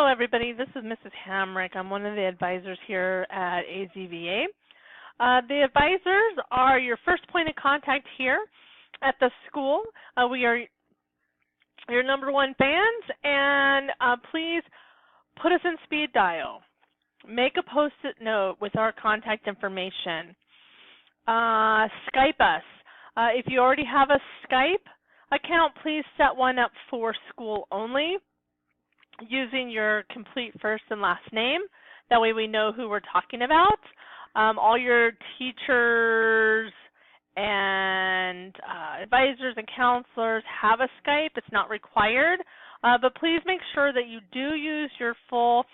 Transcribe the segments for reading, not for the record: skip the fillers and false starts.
everybody. This is Mrs. Hamrick. I'm one of the advisors here at AZVA. The advisors are your first point of contact here at the school. We are your number one fans, and please put us in speed dial. Make a post-it note with our contact information. Skype us. If you already have a Skype account, please set one up for school only, using your complete first and last name. That way we know who we're talking about. All your teachers and advisors and counselors have a Skype. It's not required, but please make sure that you do use your full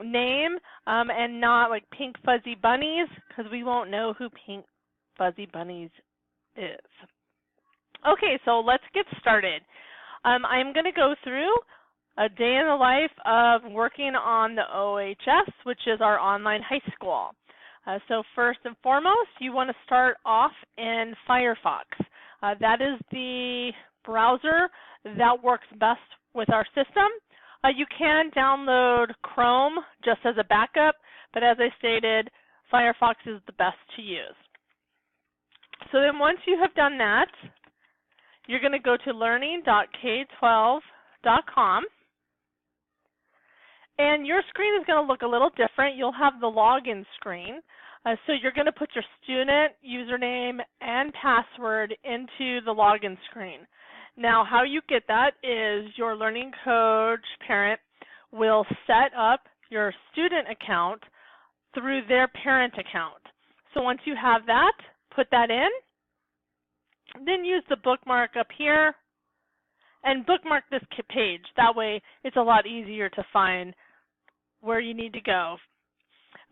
name and not like Pink Fuzzy Bunnies, because we won't know who Pink Fuzzy Bunnies is. Okay, so let's get started. I'm going to go through a day in the life of working on the OHS, which is our online high school. So first and foremost, you want to start off in Firefox. That is the browser that works best with our system. You can download Chrome just as a backup, but as I stated, Firefox is the best to use. So then once you have done that, you're going to go to learning.k12.com. And your screen is going to look a little different. You'll have the login screen. So you're going to put your student username and password into the login screen. Now, how you get that is your learning coach parent will set up your student account through their parent account. So once you have that, put that in. Then use the bookmark up here and bookmark this page. That way it's a lot easier to find where you need to go.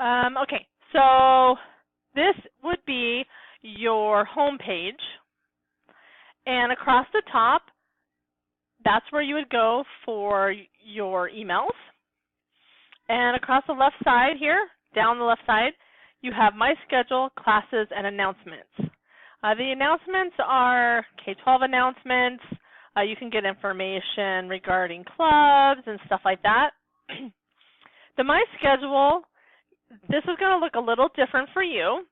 Okay, so this would be your home page, and across the top, that's where you would go for your emails. And across the left side here, down the left side, you have My Schedule, Classes, and Announcements. The announcements are K-12 announcements. You can get information regarding clubs and stuff like that. The My Schedule, this is going to look a little different for you.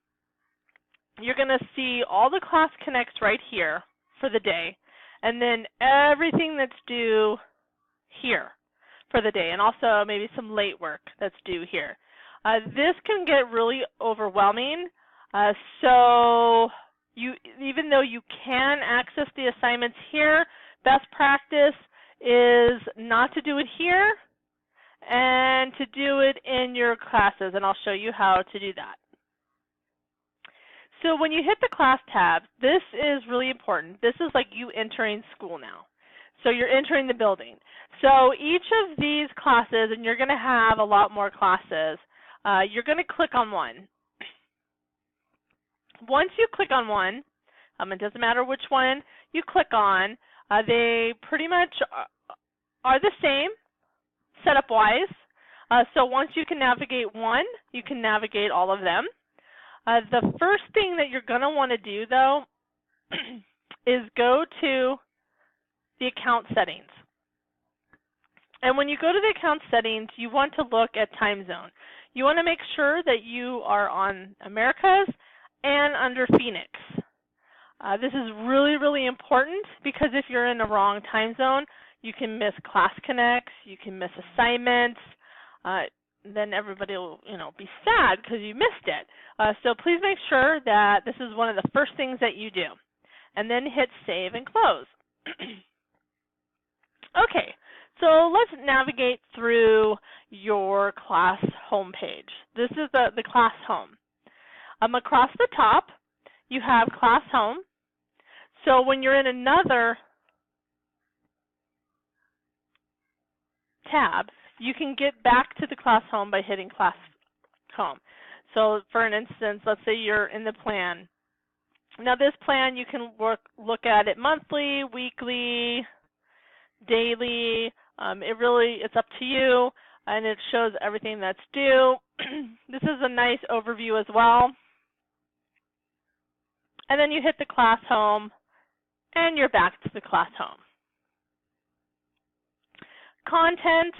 You're going to see all the class connects right here for the day, and then everything that's due here for the day, and also maybe some late work that's due here. This can get really overwhelming, so even though you can access the assignments here, best practice is not to do it here and to do it in your classes, and I'll show you how to do that. So when you hit the class tab, this is really important. This is like you entering school now. So you're entering the building. So each of these classes, and you're going to have a lot more classes, you're going to click on one. Once you click on one, it doesn't matter which one you click on, they pretty much are the same setup-wise. So once you can navigate one, you can navigate all of them. The first thing that you're going to want to do, though, is go to the account settings. And when you go to the account settings, you want to look at time zone. You want to make sure that you are on Americas and under Phoenix. This is really, really important because if you're in the wrong time zone, you can miss class connects, you can miss assignments, then everybody will, be sad because you missed it. So please make sure that this is one of the first things that you do, and then hit save and close. Okay, so let's navigate through your class homepage. This is the class home. Across the top, you have class home. So when you're in another tab, you can get back to the class home by hitting class home. So for an instance, let's say you're in the plan. Now this plan, you can look at it monthly, weekly, daily. It's up to you, and it shows everything that's due. This is a nice overview as well. And then you hit the class home, and you're back to the class home. Content,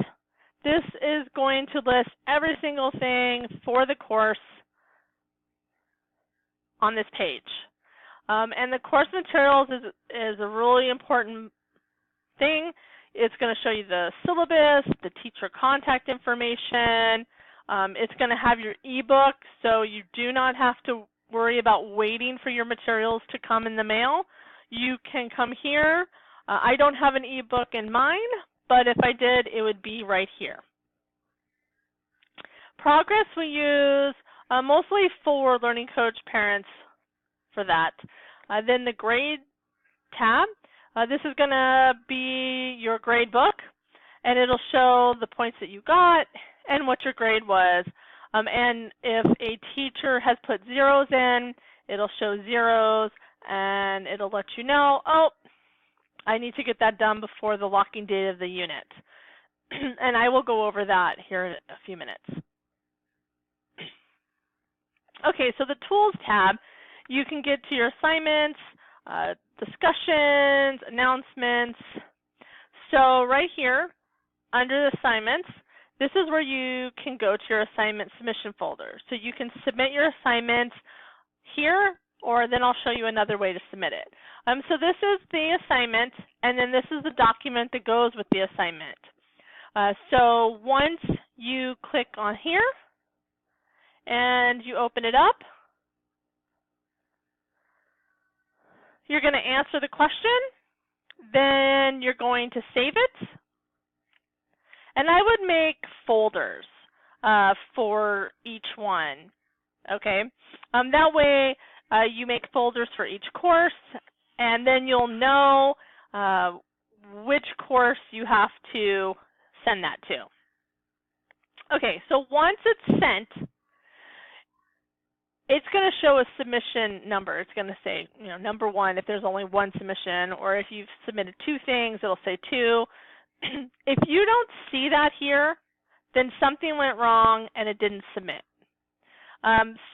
this is going to list every single thing for the course on this page. And the course materials is a really important thing. It's going to show you the syllabus, the teacher contact information. It's going to have your ebook, so you do not have to worry about waiting for your materials to come in the mail. You can come here. I don't have an ebook in mine, but if I did, it would be right here. Progress we use mostly for Learning Coach parents for that. Then the grade tab, this is going to be your grade book, and it'll show the points that you got and what your grade was. And if a teacher has put zeros in, it'll show zeros, and it'll let you know, oh, I need to get that done before the locking date of the unit. And I will go over that here in a few minutes. Okay, so the Tools tab, you can get to your assignments, discussions, announcements. So right here, under the assignments, this is where you can go to your assignment submission folder. So you can submit your assignments here, or then I'll show you another way to submit it. So this is the assignment, and then this is the document that goes with the assignment. So once you click on here and you open it up, you're going to answer the question, then you're going to save it. And I would make folders for each one, okay? That way you make folders for each course, and then you'll know which course you have to send that to. Okay, so once it's sent, it's going to show a submission number. It's going to say, you know, number 1 if there's only one submission, or if you've submitted 2 things, it'll say 2. If you don't see that here, then something went wrong and it didn't submit.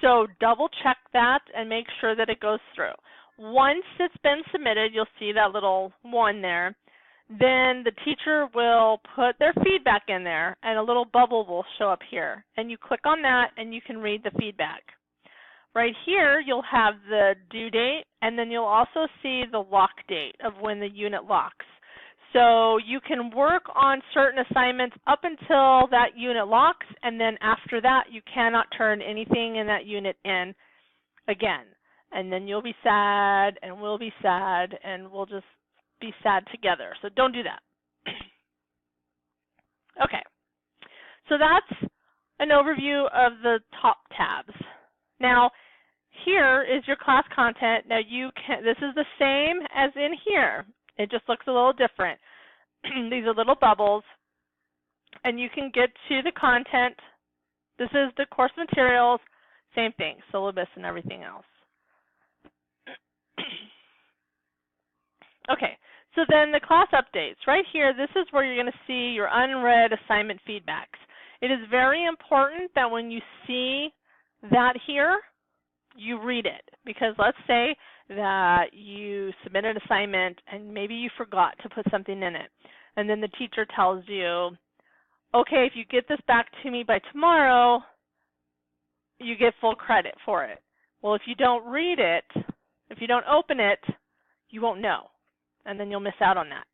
So double check that and make sure that it goes through. Once it's been submitted, you'll see that little 1 there. Then the teacher will put their feedback in there, and a little bubble will show up here. And you click on that and you can read the feedback. Right here, you'll have the due date, and then you'll also see the lock date of when the unit locks. So you can work on certain assignments up until that unit locks, and then after that, you cannot turn anything in that unit in again. And then you'll be sad, and we'll be sad, and we'll just be sad together. So don't do that. Okay. So that's an overview of the top tabs. Now, here is your class content. Now this is the same as in here. It just looks a little different. These are little bubbles, and you can get to the content. This is the course materials, same thing, syllabus and everything else. Okay, so then the class updates. Right here, this is where you're going to see your unread assignment feedbacks. It is very important that when you see that here, you read it, because let's say that you submit an assignment and maybe you forgot to put something in it, and then the teacher tells you, okay, if you get this back to me by tomorrow, you get full credit for it. Well, if you don't read it, if you don't open it, you won't know, and then you'll miss out on that.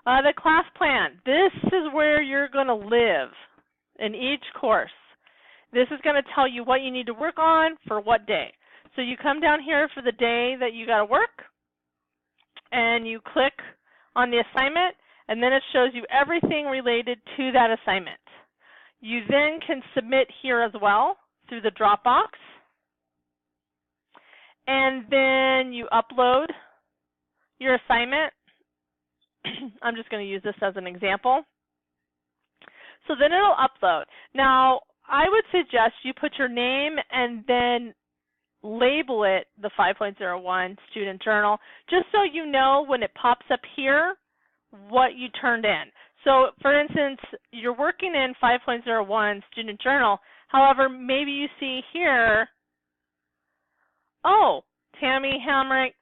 The class plan. This is where you're going to live in each course. This is going to tell you what you need to work on for what day. So you come down here for the day that you got to work, and you click on the assignment, and then it shows you everything related to that assignment. You then can submit here as well through the Dropbox, and then you upload your assignment. I'm just going to use this as an example. So then it'll upload. Now, I would suggest you put your name and then label it the 5.01 Student Journal, just so you know when it pops up here what you turned in. So, for instance, you're working in 5.01 Student Journal. However, maybe you see here, oh, Tammy Hamrick,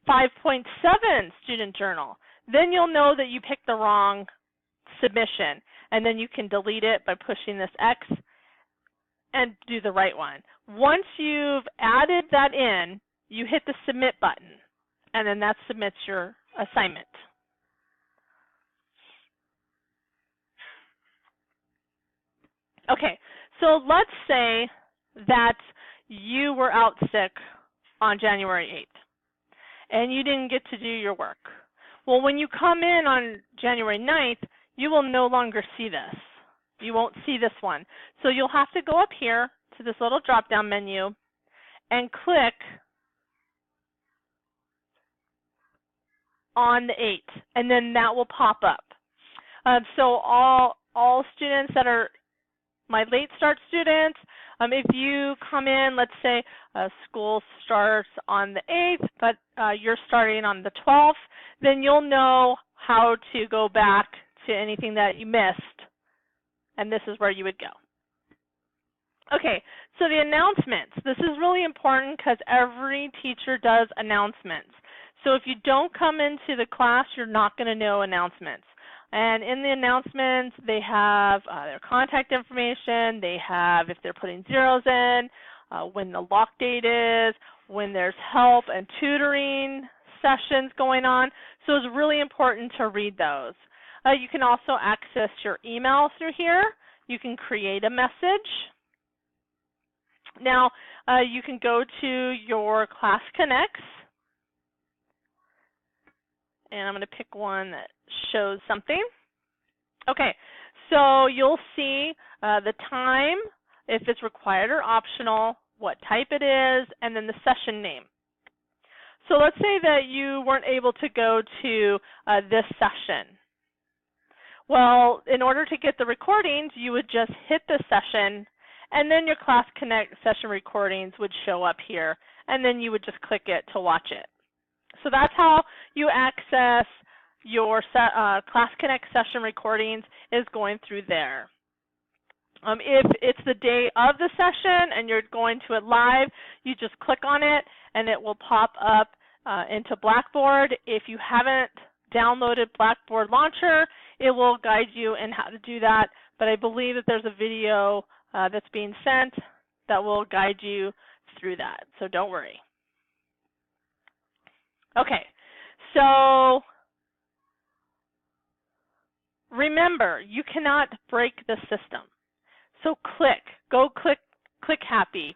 5.7 Student Journal. Then you'll know that you picked the wrong submission, and then you can delete it by pushing this X and do the right one. Once you've added that in, you hit the submit button, and then that submits your assignment. Okay, so let's say that you were out sick on January 8th and you didn't get to do your work. Well, when you come in on January 9th, you will no longer see this. You won't see this one. So you'll have to go up here to this little drop-down menu and click on the 8th, and then that will pop up. So all students that are my late start students, if you come in, let's say school starts on the 8th, but you're starting on the 12th, then you'll know how to go back to anything that you missed, and this is where you would go. Okay, so the announcements. This is really important because every teacher does announcements. So if you don't come into the class, you're not going to know announcements. And in the announcements, they have their contact information, they have if they're putting zeros in, when the lock date is, when there's help and tutoring sessions going on. So it's really important to read those. You can also access your email through here. You can create a message. Now, you can go to your Class Connects. And I'm going to pick one that shows something. Okay, so you'll see the time, if it's required or optional, what type it is, and then the session name. So let's say that you weren't able to go to this session. Well, in order to get the recordings, you would just hit the session, and then your Class Connect session recordings would show up here, and then you would just click it to watch it. So that's how you access your Class Connect session recordings, is going through there. If it's the day of the session and you're going to it live, you just click on it and it will pop up into Blackboard. If you haven't downloaded Blackboard Launcher, it will guide you in how to do that. But I believe that there's a video that's being sent that will guide you through that, so don't worry. Okay, so remember, you cannot break the system. So go click happy,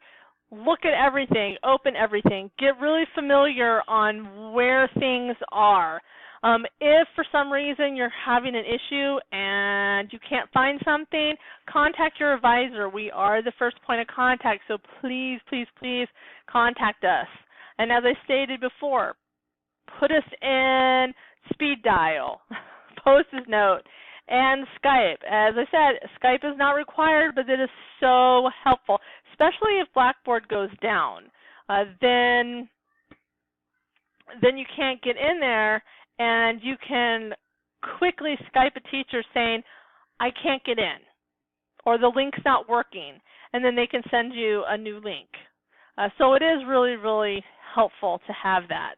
look at everything, open everything, get really familiar on where things are. If for some reason you're having an issue and you can't find something, contact your advisor. We are the first point of contact, so please, please, please contact us. And as I stated before, put us in speed dial, Post-it note, and Skype. As I said, Skype is not required, but it is so helpful, especially if Blackboard goes down. Then you can't get in there, and you can quickly Skype a teacher saying, I can't get in, or the link's not working, and then they can send you a new link. So it is really, really helpful to have that.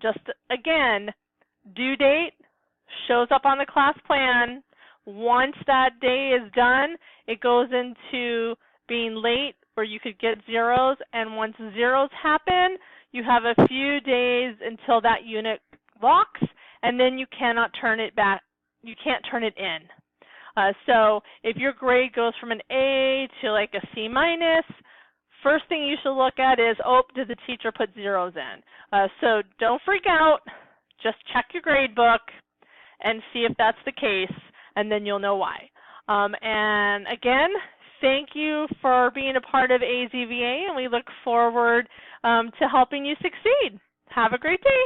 Just again, due date shows up on the class plan. Once that day is done, it goes into being late where you could get zeros, and once zeros happen, you have a few days until that unit locks, and then you cannot turn it back. You can't turn it in. So if your grade goes from an A to like a C minus, first thing you should look at is, oh, did the teacher put zeros in? So don't freak out. Just check your grade book and see if that's the case, and then you'll know why. And again, thank you for being a part of AZVA, and we look forward to helping you succeed. Have a great day.